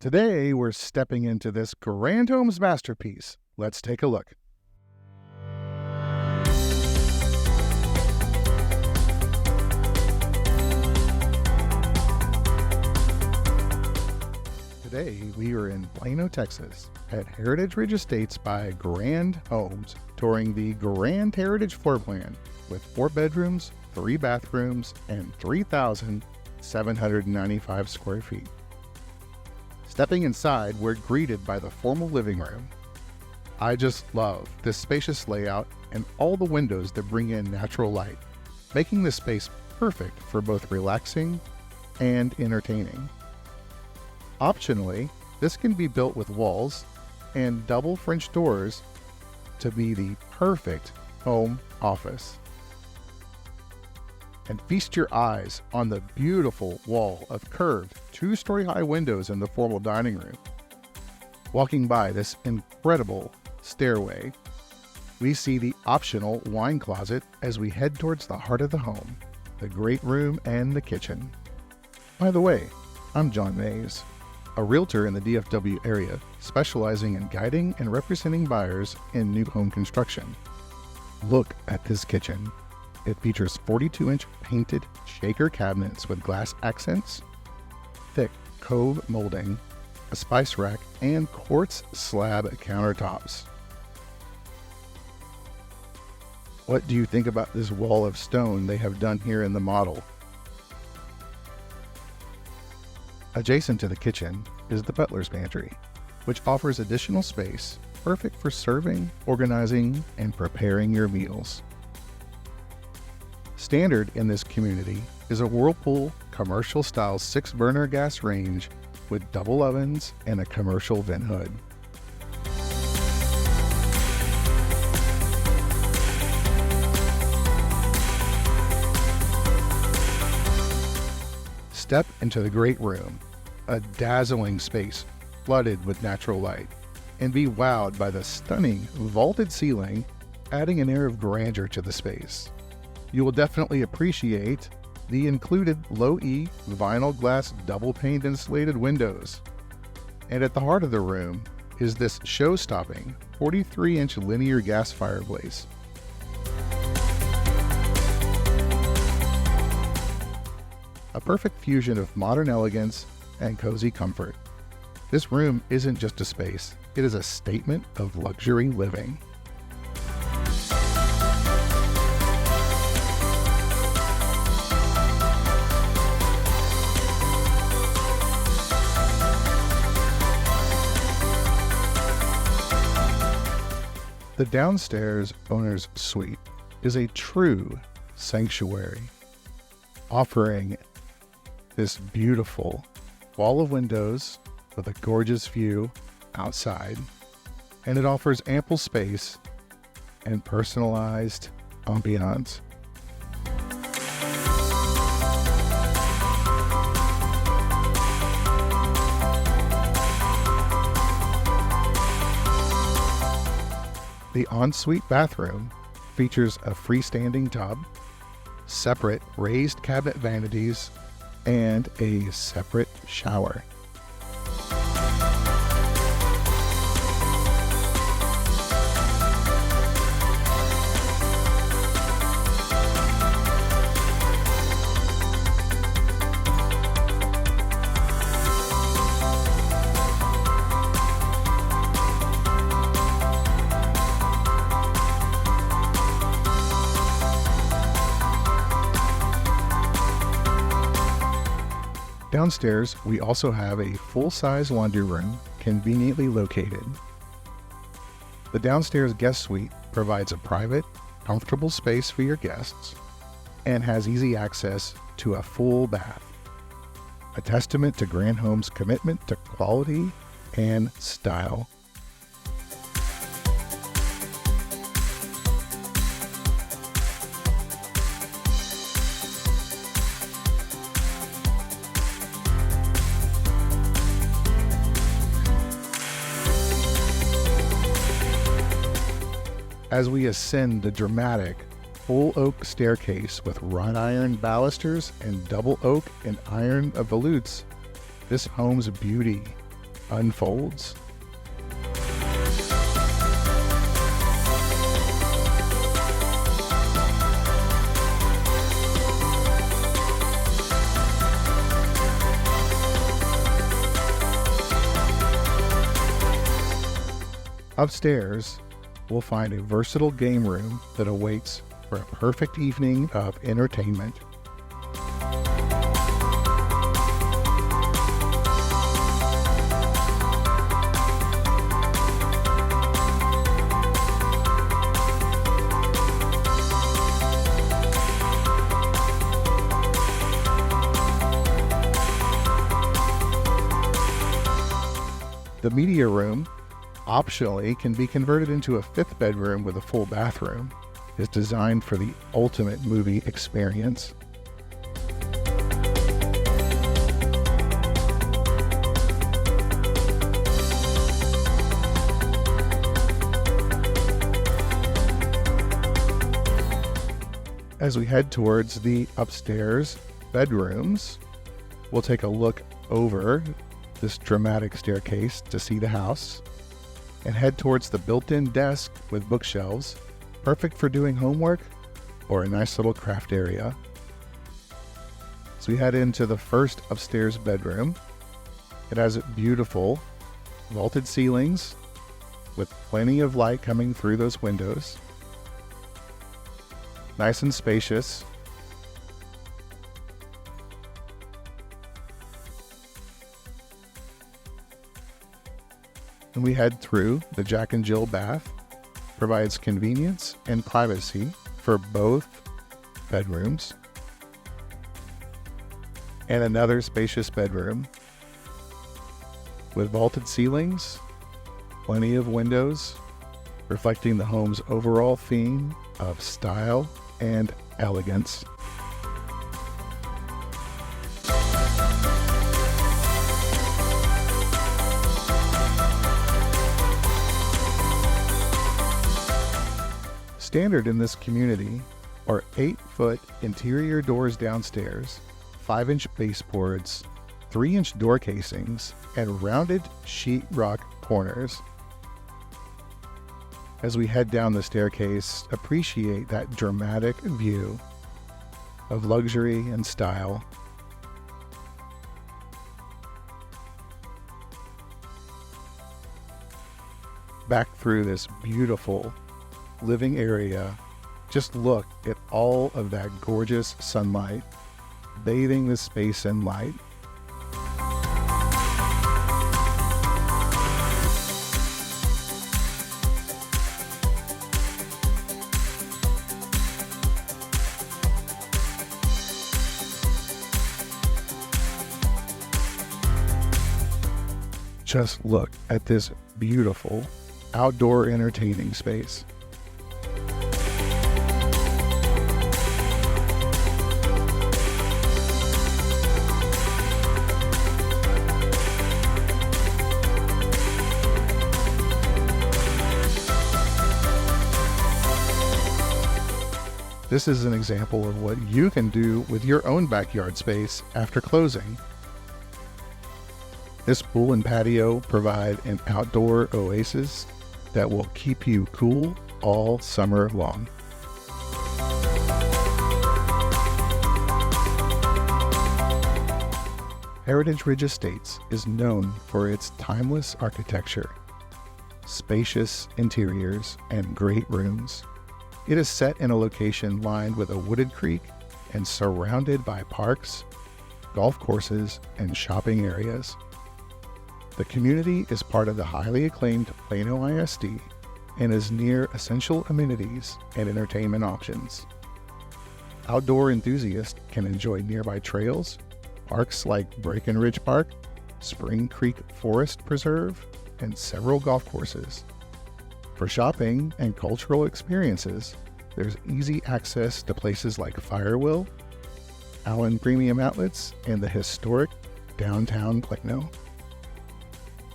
Today, we're stepping into this grand home's masterpiece. Let's take a look. Today, we are in Plano, Texas, at Heritage Ridge Estates by Grand Homes, touring the Grand Heritage floor plan with 4 bedrooms, 3 bathrooms, and 3,795 square feet. Stepping inside, we're greeted by the formal living room. I just love this spacious layout and all the windows that bring in natural light, making this space perfect for both relaxing and entertaining. Optionally, this can be built with walls and double French doors to be the perfect home office. And feast your eyes on the beautiful wall of curved 2-story high windows in the formal dining room. Walking by this incredible stairway, we see the optional wine closet as we head towards the heart of the home, the great room and the kitchen. By the way, I'm John Mays, a realtor in the DFW area, specializing in guiding and representing buyers in new home construction. Look at this kitchen. It features 42-inch painted shaker cabinets with glass accents, thick cove molding, a spice rack, and quartz slab countertops. What do you think about this wall of stone they have done here in the model? Adjacent to the kitchen is the Butler's Pantry, which offers additional space perfect for serving, organizing, and preparing your meals. Standard in this community is a Whirlpool commercial-style 6-burner gas range with double ovens and a commercial vent hood. Step into the great room, a dazzling space flooded with natural light, and be wowed by the stunning vaulted ceiling, adding an air of grandeur to the space. You will definitely appreciate the included low-E vinyl glass double-paned insulated windows. And at the heart of the room is this show-stopping 43-inch linear gas fireplace. A perfect fusion of modern elegance and cozy comfort. This room isn't just a space, it is a statement of luxury living. The downstairs owner's suite is a true sanctuary, offering this beautiful wall of windows with a gorgeous view outside, and it offers ample space and personalized ambiance. The ensuite bathroom features a freestanding tub, separate raised cabinet vanities, and a separate shower. Downstairs, we also have a full-size laundry room conveniently located. The downstairs guest suite provides a private, comfortable space for your guests and has easy access to a full bath, a testament to Grand Home's commitment to quality and style. As we ascend the dramatic full oak staircase with wrought iron balusters and double oak and iron volutes, this home's beauty unfolds. Upstairs, we'll find a versatile game room that awaits for a perfect evening of entertainment. The media room, optionally, can be converted into a 5th bedroom with a full bathroom. It's designed for the ultimate movie experience. As we head towards the upstairs bedrooms, we'll take a look over this dramatic staircase to see the house, and head towards the built-in desk with bookshelves, perfect for doing homework or a nice little craft area. So we head into the first upstairs bedroom. It has beautiful vaulted ceilings with plenty of light coming through those windows. Nice and spacious. And we head through the Jack and Jill bath. Provides convenience and privacy for both bedrooms. And another spacious bedroom with vaulted ceilings, plenty of windows, reflecting the home's overall theme of style and elegance. Standard in this community are 8-foot interior doors downstairs, 5-inch baseboards, 3-inch door casings, and rounded sheetrock corners. As we head down the staircase, appreciate that dramatic view of luxury and style. Back through this beautiful living area, just look at all of that gorgeous sunlight bathing the space in light. Just look at this beautiful outdoor entertaining space. This is an example of what you can do with your own backyard space after closing. This pool and patio provide an outdoor oasis that will keep you cool all summer long. Heritage Ridge Estates is known for its timeless architecture, spacious interiors, and great rooms. It is set in a location lined with a wooded creek and surrounded by parks, golf courses, and shopping areas. The community is part of the highly acclaimed Plano ISD and is near essential amenities and entertainment options. Outdoor enthusiasts can enjoy nearby trails, parks like Breckenridge Park, Spring Creek Forest Preserve, and several golf courses. For shopping and cultural experiences, there's easy access to places like Firewheel, Allen Premium Outlets, and the historic downtown Plano.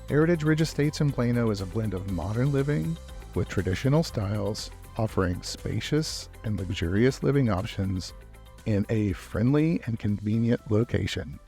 Heritage Ridge Estates in Plano is a blend of modern living with traditional styles, offering spacious and luxurious living options in a friendly and convenient location.